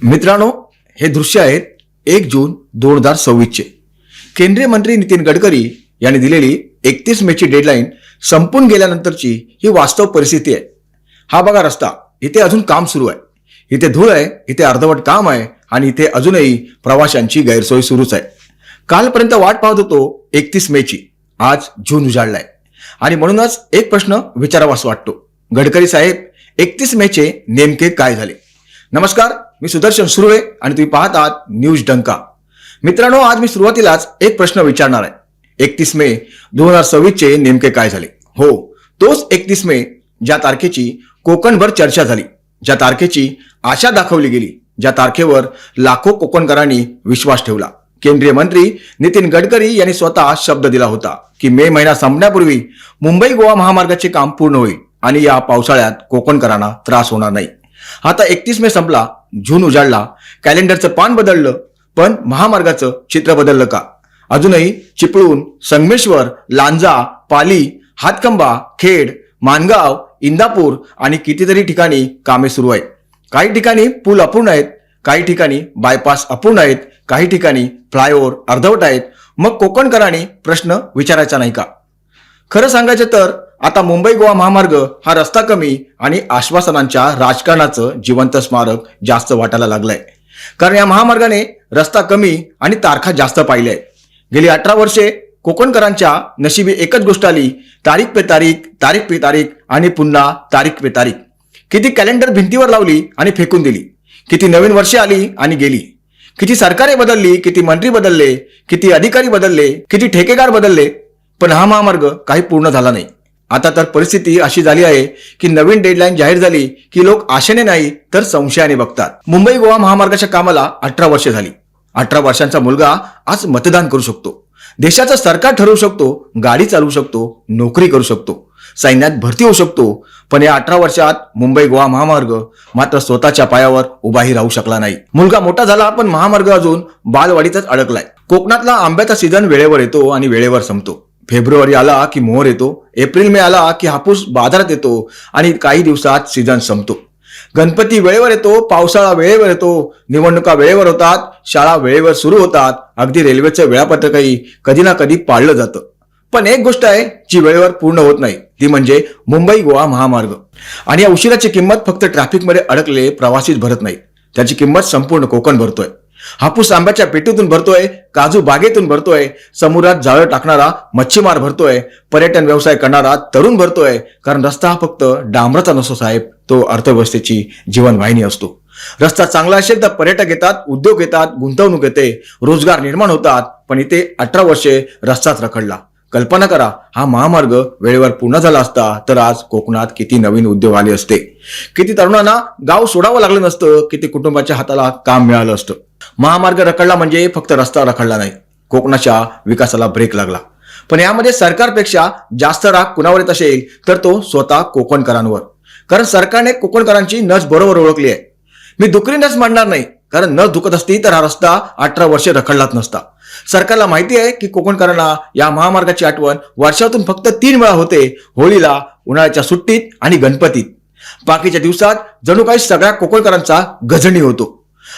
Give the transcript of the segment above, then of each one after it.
मित्रांनो, हे दृश्य आहेत 1 जून 2026 चे. केंद्रीय मंत्री नितीन गडकरी यांनी दिलेली 31 मेची डेडलाईन संपून गेल्यानंतरची ही वास्तव परिस्थिती आहे. हा बघा रस्ता, इथे अजून काम सुरू आहे, इथे धूळ आहे, इथे अर्धवट काम आहे आणि इथे अजूनही प्रवाशांची गैरसोय सुरूच आहे. कालपर्यंत वाट पाहत होतो 31 मेची, आज जून उजाडलाय आणि म्हणूनच एक प्रश्न विचारावासा वाटतो. गडकरी साहेब, 31 मेचे नेमके काय झाले? नमस्कार, मी सुदर्शन सुर्वे आणि तुम्ही पाहत आहात न्यूज डंका. मित्रांनो, आज मी सुरुवातीलाच एक प्रश्न विचारणार आहे. 31 मे 2026 चे नेमके काय झाले? हो, तोच 31 मे ज्या तारखेची कोकणभर चर्चा झाली, ज्या तारखेची आशा दाखवली गेली, ज्या तारखेवर लाखो कोकणकरांनी विश्वास ठेवला. केंद्रीय मंत्री नितीन गडकरी यांनी स्वतः शब्द दिला होता की मे महिना संपण्यापूर्वी मुंबई गोवा महामार्गाचे काम पूर्ण होईल आणि या पावसाळ्यात कोकणकरांना त्रास होणार नाही. आता 31 मे संपला, जून उजाडला, कॅलेंडरचं पान बदललं, पण महामार्गाचं चित्र बदललं का? अजूनही चिपळूण, संगमेश्वर, लांजा, पाली, हातकंबा, खेड, मानगाव, इंदापूर आणि कितीतरी ठिकाणी कामे सुरू आहेत. काही ठिकाणी पूल अपूर्ण आहेत, काही ठिकाणी बायपास अपूर्ण आहेत, काही ठिकाणी फ्लायओव्हर अर्धवट आहेत. मग कोकणकरांनी प्रश्न विचारायचा नाही का? खरं सांगायचं तर आता मुंबई गोवा महामार्ग हा रस्ता कमी आणि आश्वासनांच्या राजकारणाचं जिवंत स्मारक जास्त वाटायला लागलंय. कारण या महामार्गाने रस्ता कमी आणि तारखा जास्त पाहिल्या आहेत. गेली 18 वर्षे कोकणकरांच्या नशिबी एकच गोष्ट आली, तारीख पे तारीख, तारीख पे तारीख आणि पुन्हा तारीख पे तारीख. किती कॅलेंडर भिंतीवर लावली आणि फेकून दिली, किती नवीन वर्षे आली आणि गेली, किती सरकारे बदलली, किती मंत्री बदलले, किती अधिकारी बदलले, किती ठेकेदार बदलले, पण हा महामार्ग काही पूर्ण झाला नाही. आता तर परिस्थिती अशी झाली आहे की नवीन डेडलाईन जाहीर झाली की लोक आशेने नाही तर संशयाने बघतात. मुंबई गोवा महामार्गाच्या कामाला 18 वर्षे झाली. 18 वर्षांचा मुलगा आज मतदान करू शकतो, देशाचं सरकार ठरवू शकतो, गाडी चालवू शकतो, नोकरी करू शकतो, सैन्यात भरती होऊ शकतो. पण या 18 वर्षात मुंबई गोवा महामार्ग मात्र स्वतःच्या पायावर उभाही राहू शकला नाही. मुलगा मोठा झाला पण महामार्ग अजून बालवाडीतच अडकलाय. कोकणातला आंब्याचा सीझन वेळेवर येतो आणि वेळेवर संपतो. फेब्रुवारी आला की मोहर येतो, एप्रिल मे आला की हापूस बाजारात येतो आणि काही दिवसात सीझन संपतो. गणपती वेळेवर येतो, पावसाळा वेळेवर येतो, निवडणुका वेळेवर होतात, शाळा वेळेवर सुरू होतात, अगदी रेल्वेचं वेळापत्रकही कधी ना कधी पाळलं जातं. पण एक गोष्ट आहे जी वेळेवर पूर्ण होत नाही, ती म्हणजे मुंबई गोवा महामार्ग. आणि या उशिराची किंमत फक्त ट्रॅफिकमध्ये अडकले प्रवासीच भरत नाही, त्याची किंमत संपूर्ण कोकण भरतोय. हापूस आंब्याच्या पेटीतून भरतोय, काजू बागेतून भरतोय, समुद्रात जाळं टाकणारा मच्छीमार भरतोय, पर्यटन व्यवसाय करणारा तरुण भरतोय. कारण रस्ता हा फक्त डांबराचा नसतो साहेब, तो अर्थव्यवस्थेची जीवनवाहिनी असतो. रस्ता चांगला असेल तर पर्यटक येतात, उद्योग येतात, गुंतवणूक येते, रोजगार निर्माण होतात. पण इथे 18 वर्षे रस्ताच रखडला. कल्पना करा, हा महामार्ग वेळेवर पूर्ण झाला असता तर आज कोकणात किती नवीन उद्योग आले असते, किती तरुणांना गाव सोडावं लागलं नसतं, किती कुटुंबाच्या हाताला काम मिळालं असतं. महामार्ग रखडला म्हणजे फक्त रस्ता रखडला नाही, कोकणाच्या विकासाला ब्रेक लागला. पण यामध्ये सरकारपेक्षा जास्त राग कुणावर येत असेल तर तो स्वतः कोकणकरांवर. कारण सरकारने कोकणकरांची नस बरोबर ओळखली आहे. मी दुकरी नस मांडणार नाही, कारण नस दुखत असती तर हा रस्ता 18 वर्षे रखडलाच नसता. सरकारला माहिती आहे की कोकणकरांना या महामार्गाची आठवण वर्षातून फक्त 3 वेळा होते, होळीला, उन्हाळ्याच्या सुट्टीत आणि गणपतीत. बाकीच्या दिवसात जणू काही सगळ्या कोकणकरांचा गजणी होतो.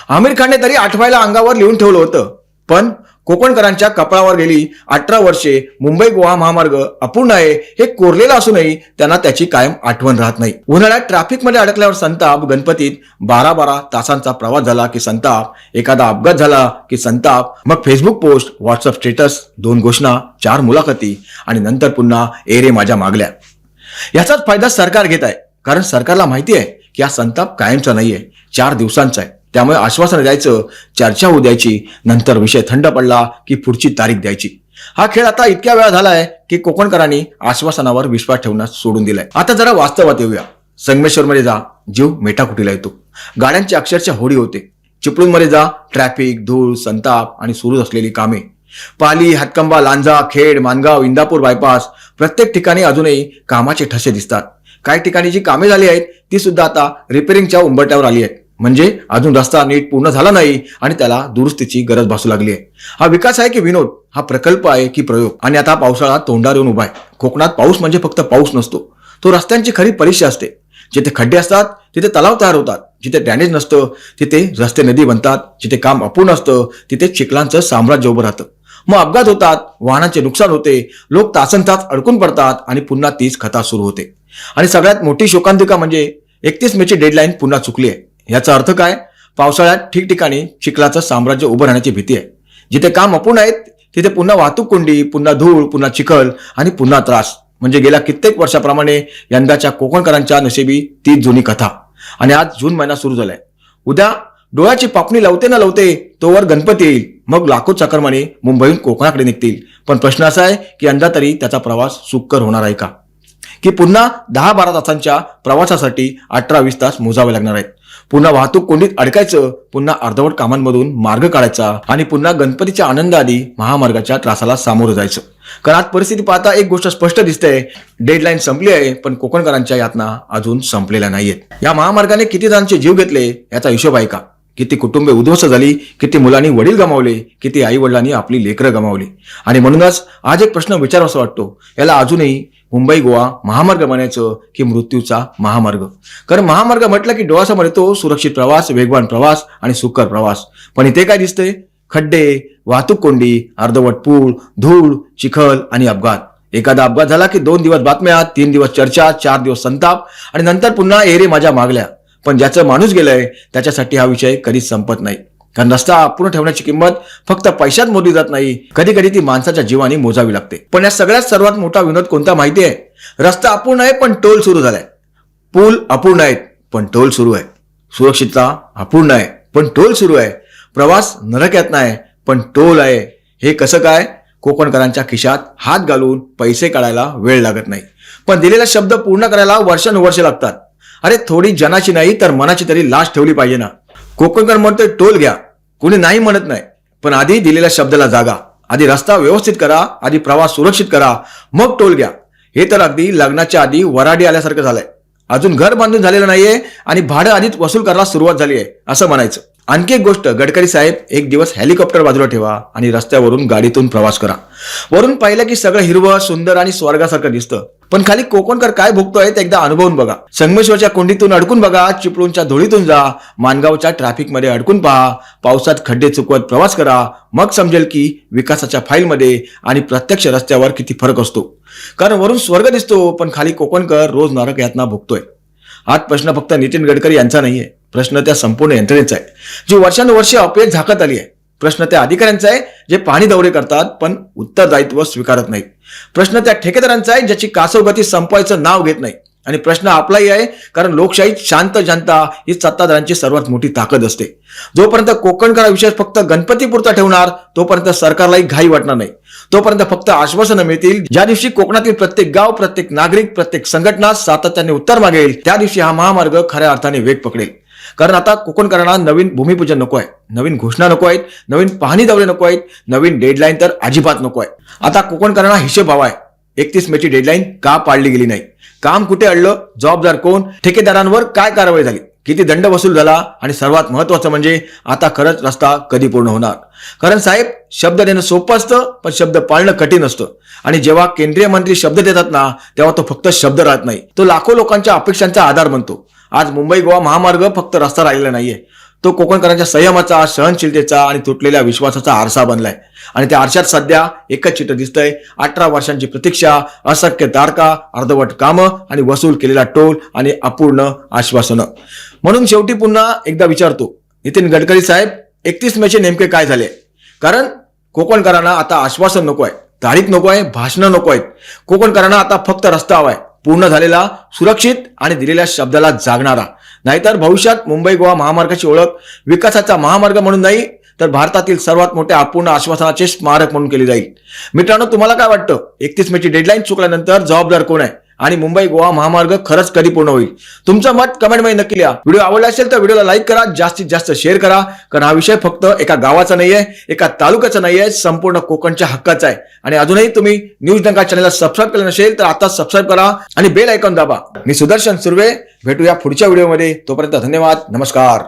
आमिर खानने तरी आठवायला अंगावर लिहून ठेवलं होतं. पण कोकणकरांच्या कपाळावर गेली 18 वर्षे मुंबई गोवा महामार्ग अपूर्ण आहे हे कोरलेलं असूनही त्यांना त्याची कायम आठवण राहत नाही. उन्हाळ्यात ट्रॅफिकमध्ये अडकल्यावर संताप, गणपतीत 12-12 तासांचा प्रवास झाला की संताप, एखादा अपघात झाला की संताप, मग फेसबुक पोस्ट, व्हॉट्सअप स्टेटस, 2 घोषणा, 4 मुलाखती आणि नंतर पुन्हा एरे माझ्या मागल्या. याचाच फायदा सरकार घेत आहे. कारण सरकारला माहिती आहे की हा संताप कायमचा नाहीये, 4 दिवसांचा आहे. त्यामुळे आश्वासन द्यायचं, चर्चा होऊ द्यायची, नंतर विषय थंड पडला की पुढची तारीख द्यायची. हा खेळ आता इतक्या वेळा झालाय की कोकणकरांनी आश्वासनावर विश्वास ठेवणं सोडून दिलाय. आता जरा वास्तवात येऊया. संगमेश्वरमध्ये जा, जीव मेटाकुटीला येतो. गाड्यांची अक्षरशः होडी होते. चिपळूणमध्ये जा, ट्रॅफिक, धूळ, संताप आणि सुरू असलेली कामे. पाली, हातकंबा, लांजा, खेड, मानगाव, इंदापूर बायपास, प्रत्येक ठिकाणी अजूनही कामाचे ठसे दिसतात. काही ठिकाणी जी कामे झाली आहेत ती सुद्धा आता रिपेरिंगच्या उंबरट्यावर आली आहेत. म्हणजे अजून रस्ता नीट पूर्ण झाला नाही आणि त्याला दुरुस्तीची गरज भासू लागली आहे. हा विकास आहे की विनोद? हा प्रकल्प आहे की प्रयोग? आणि आता पावसाळा तोंडावर येऊन उभा आहे. कोकणात पाऊस म्हणजे फक्त पाऊस नसतो, तो रस्त्यांची खरी परीक्षा असते. जिथे खड्डे असतात तिथे तलाव तयार होतात, जिथे ड्रेनेज नसतं तिथे रस्ते नदी बनतात, जिथे काम अपूर्ण असतं तिथे चिखलांचं साम्राज्य उभं राहतं. मग अपघात होतात, वाहनांचे नुकसान होते, लोक तासनतास अडकून पडतात आणि पुन्हा तीच कथा सुरू होते. आणि सगळ्यात मोठी शोकांतिका म्हणजे 31 मेची डेडलाईन पुन्हा चुकली आहे. याचा अर्थ काय? पावसाळ्यात ठिकठिकाणी चिखलाचं साम्राज्य उभं राहण्याची भीती आहे. जिथे काम अपूर्ण आहेत तिथे पुन्हा वाहतूक कोंडी, पुन्हा धूळ, पुन्हा चिखल आणि पुन्हा त्रास. म्हणजे गेल्या कित्येक वर्षाप्रमाणे यंदाच्या कोकणकरांच्या नशिबी तीच जुनी कथा. आणि आज जून महिना सुरू झालाय. उद्या डोळ्याची पापणी लावते ना लावते तोवर गणपती येईल. मग लाखो चाकरमाने मुंबईहून कोकणाकडे निघतील. पण प्रश्न असा आहे की यंदा तरी त्याचा प्रवास सुखकर होणार आहे का? की पुन्हा 10-12 तासांच्या प्रवासासाठी 18-20 तास मोजावे लागणार आहेत. पुन्हा वाहतूक कोंडीत अडकायचं, पुन्हा अर्धवट कामांमधून मार्ग काढायचा आणि पुन्हा गणपतीच्या आनंदाआधी महामार्गाच्या त्रासाला सामोरं जायचं. कारण आज परिस्थिती पाहता एक गोष्ट स्पष्ट दिसते, डेडलाईन संपली आहे पण कोकणकरांच्या यातना अजून संपलेल्या नाहीयेत. या महामार्गाने किती जणांचे जीव घेतले याचा हिशोब आहे का? किती कुटुंबे उद्ध्वस्त झाली, किती मुलांनी वडील गमावले, किती आई वडिलांनी आपली लेकरं गमावली. आणि म्हणूनच आज एक प्रश्न विचारावासा वाटतो, याला अजूनही मुंबई गोवा महामार्ग म्हणायचं की मृत्यूचा महामार्ग? कारण महामार्ग म्हटलं की डोळ्यासमोर येतो सुरक्षित प्रवास, वेगवान प्रवास आणि सुखकर प्रवास. पण इथे काय दिसतंय? खड्डे, वाहतूक कोंडी, अर्धवट पूल, धूळ, चिखल आणि अपघात. एखादा अपघात झाला की 2 दिवस बातम्या, 3 दिवस चर्चा, 4 दिवस संताप आणि नंतर पुन्हा एरे माझ्या मागल्या. पण ज्याचं माणूस गेलंय त्याच्यासाठी हा विषय कधीच संपत नाही. कारण रस्ता अपूर्ण ठेवण्याची किंमत फक्त पैशात मोजली जात नाही, कधी कधी ती माणसाच्या जीवाने मोजावी लागते. पण या सगळ्यात सर्वात मोठा विनोद कोणता माहिती आहे? रस्ता अपूर्ण आहे पण टोल सुरू झालाय. पूल अपूर्ण आहेत पण टोल सुरू आहे. सुरक्षितता अपूर्ण आहे पण टोल सुरू आहे. प्रवास नरक नाही पण टोल आहे. हे कसं काय? कोकणकरांच्या खिशात हात घालून पैसे काढायला वेळ लागत नाही, पण दिलेला शब्द पूर्ण करायला वर्षानुवर्षे लागतात. अरे थोडी जनाची नाही तर मनाची तरी लाज ठेवली पाहिजे ना. कोकणकर म्हणतोय टोल घ्या, कोणी नाही म्हणत नाही, पण आधी दिलेल्या शब्दाला जागा. आधी रस्ता व्यवस्थित करा, आधी प्रवास सुरक्षित करा, मग टोल घ्या. हे तर अगदी लग्नाच्या आधी वराडी आल्यासारखं झालंय. अजून घर बांधून झालेलं नाहीये आणि भाडं आधीच वसूल करायला सुरुवात झाली आहे असं म्हणायचं. आणखी एक गोष्ट, गडकरी साहेब, एक दिवस हेलिकॉप्टर बाजूला ठेवा आणि रस्त्यावरून गाडीतून प्रवास करा. वरून पाहिलं की सगळं हिरवं, सुंदर आणि स्वर्गासारखं दिसतं. पण खाली कोकणकर काय भोगतोय ते एकदा अनुभवून बघा. संगमेश्वरच्या कोंडीतून अडकून बघा, चिपळूणच्या धुळीतून जा, माणगावच्या ट्रॅफिकमध्ये अडकून पहा, पावसात खड्डे चुकवत प्रवास करा. मग समजेल की विकासाच्या फाईलमध्ये आणि प्रत्यक्ष रस्त्यावर किती फरक असतो. कारण वरून स्वर्ग दिसतो पण खाली कोकणकर रोज नरक यातना भोगतोय. हाच प्रश्न फक्त नितीन गडकरी यांचा नाहीये. प्रश्न त्या संपूर्ण यंत्रणेचा आहे जी वर्षानुवर्षे अपयश झाकत आली आहे. प्रश्न त्या अधिकाऱ्यांचा आहे जे पाहणी दौरे करतात पण उत्तरदायित्व स्वीकारत नाहीत. प्रश्न त्या ठेकेदारांचा आहे ज्याची कासवगती संपवायचं नाव घेत नाही. आणि प्रश्न आपलाही आहे, कारण लोकशाहीत शांत जनता ही सत्ताधाऱ्यांची सर्वात मोठी ताकद असते. जोपर्यंत कोकणकर विषय फक्त गणपतीपुरता ठेवणार तोपर्यंत सरकारलाही घाई वाटणार नाही. तोपर्यंत फक्त आश्वासनं मिळतील. ज्या दिवशी कोकणातील प्रत्येक गाव, प्रत्येक नागरिक, प्रत्येक संघटना सातत्याने उत्तर मागेल त्या दिवशी हा महामार्ग खऱ्या अर्थाने वेग पकडेल. कारण आता कोकणकरांना नवीन भूमिपूजन नको आहे, नवीन घोषणा नको आहेत, नवीन पाहणी दौरे नको आहेत, नवीन डेडलाईन तर अजिबात नको आहे. आता कोकणकरांना हिशेब हवा आहे. 31 मेची डेडलाईन का पाळली गेली नाही? काम कुठे अडलं? जबाबदार कोण? ठेकेदारांवर काय कारवाई झाली? किती दंड वसूल झाला? आणि सर्वात महत्वाचं म्हणजे आता खरंच रस्ता कधी पूर्ण होणार? कारण साहेब, शब्द देणं सोपं असतं पण शब्द पाळणं कठीण असतं. आणि जेव्हा केंद्रीय मंत्री शब्द देतात ना तेव्हा तो फक्त शब्द राहत नाही, तो लाखो लोकांच्या अपेक्षांचा आधार बनतो. आज मुंबई गोवा महामार्ग फक्त रस्ता राहिलेला नाहीये, तो कोकणकरांच्या संयमाचा, सहनशीलतेचा आणि तुटलेल्या विश्वासाचा आरसा बनलाय. आणि त्या आरशात सध्या एकच चित्र दिसतंय: 18 वर्षांची प्रतीक्षा, असंख्य तारका, अर्धवट कामं आणि वसूल केलेला टोल आणि अपूर्ण आश्वासनं. म्हणून शेवटी पुन्हा एकदा विचारतो, नितीन गडकरी साहेब, 31 मेचे नेमके काय झाले? कारण कोकणकरांना आता आश्वासन नको आहे, तारीख नको आहे, भाषणं नको आहेत. कोकणकरांना आता फक्त रस्ता हवाय, पूर्ण झालेला, सुरक्षित आणि दिलेल्या शब्दाला जागणारा. नाहीतर भविष्यात मुंबई गोवा महामार्गाची ओळख विकासाचा महामार्ग म्हणून नाही तर भारतातील सर्वात मोठ्या अपूर्ण आश्वासनाचे स्मारक म्हणून केली जाईल. मित्रांनो, तुम्हाला काय वाटतं? 31 मेची डेडलाईन चुकल्यानंतर जबाबदार कोण आहे आणि मुंबई गोवा महामार्ग खरंच कधी पूर्ण होईल? तुमचं मत कमेंटमध्ये नक्की लिहा. व्हिडिओ आवडला असेल तर व्हिडिओला लाईक करा, जास्तीत जास्त शेअर करा. कारण हा विषय फक्त एका गावाचा नाहीये, एका तालुक्याचा नाहीये, संपूर्ण कोकणच्या हक्काचा आहे. आणि अजूनही तुम्ही न्यूज डंका चॅनलला सबस्क्राईब केलं नसेल तर आता सबस्क्राईब करा आणि बेल आयकॉन दाबा. मी सुदर्शन सुर्वे, भेटूया पुढच्या व्हिडिओमध्ये. तोपर्यंत धन्यवाद, नमस्कार.